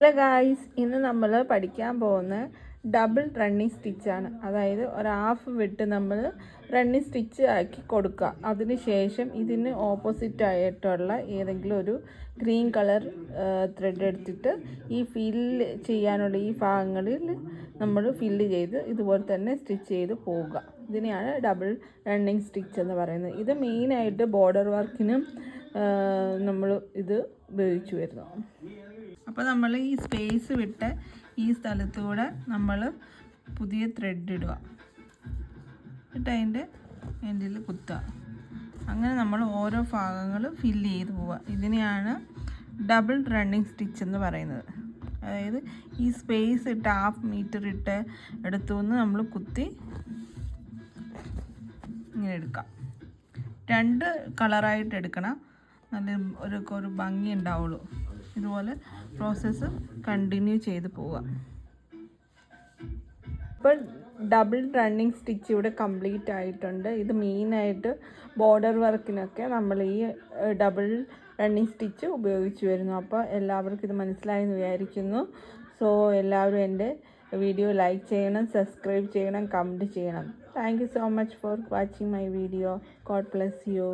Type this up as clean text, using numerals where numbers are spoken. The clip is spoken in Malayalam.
ഹലോ ഗായ്സ്, ഇന്ന് നമ്മൾ പഠിക്കാൻ പോകുന്ന ഡബിൾ റണ്ണിങ് സ്റ്റിച്ചാണ്. അതായത് ഒരു ഹാഫ് വിട്ട് നമ്മൾ റണ്ണിങ് സ്റ്റിച്ച് ആക്കി കൊടുക്കുക. അതിനുശേഷം ഇതിന് ഓപ്പോസിറ്റ് ആയിട്ടുള്ള ഏതെങ്കിലും ഒരു ഗ്രീൻ കളർ ത്രെഡ് എടുത്തിട്ട് ഈ ഫില്ല് ചെയ്യാനുള്ള ഈ ഭാഗങ്ങളിൽ നമ്മൾ ഫില്ല് ചെയ്ത് ഇതുപോലെ തന്നെ സ്റ്റിച്ച് ചെയ്ത് പോവുക. ഇതിനെയാണ് ഡബിൾ റണ്ണിങ് സ്റ്റിച്ച് എന്ന് പറയുന്നത്. ഇത് മെയിനായിട്ട് ബോർഡർ വർക്കിനും നമ്മൾ ഇത് ഉപയോഗിച്ച് വരുന്നു. അപ്പോൾ നമ്മൾ ഈ സ്പേസ് വിട്ട് ഈ സ്ഥലത്തൂടെ നമ്മൾ പുതിയ ത്രെഡ് ഇടുക, എന്നിട്ട് അതിൻ്റെ എൻഡിൽ കുത്തുക. അങ്ങനെ നമ്മൾ ഓരോ ഭാഗങ്ങൾ ഫില്ല് ചെയ്ത് പോവുക. ഇതിനെയാണ് ഡബിൾ റണ്ണിങ് സ്റ്റിച്ച് എന്ന് പറയുന്നത്. അതായത് ഈ സ്പേസ് ഇട്ട് ഹാഫ് മീറ്റർ ഇട്ട് എടുത്തുനിന്ന് നമ്മൾ കുത്തി ഇങ്ങനെ എടുക്കാം. രണ്ട് കളറായിട്ട് എടുക്കണം, നല്ല ഒരു ഭംഗി ഉണ്ടാവുള്ളൂ. ഇതുപോലെ പ്രോസസ്സ് കണ്ടിന്യൂ ചെയ്ത് പോവാം. ഇപ്പോൾ ഡബിൾ റണ്ണിങ് സ്റ്റിച്ച് ഇവിടെ കംപ്ലീറ്റ് ആയിട്ടുണ്ട്. ഇത് മെയിനായിട്ട് ബോർഡർ വർക്കിനൊക്കെ നമ്മൾ ഈ ഡബിൾ റണ്ണിങ് സ്റ്റിച്ച് ഉപയോഗിച്ച് വരുന്നു. അപ്പോൾ എല്ലാവർക്കും ഇത് മനസ്സിലായെന്ന് വിചാരിക്കുന്നു. സോ എല്ലാവരും എൻ്റെ വീഡിയോ ലൈക്ക് ചെയ്യണം, സബ്സ്ക്രൈബ് ചെയ്യണം, കമൻറ്റ് ചെയ്യണം. Thank you so much for watching my video. God bless you.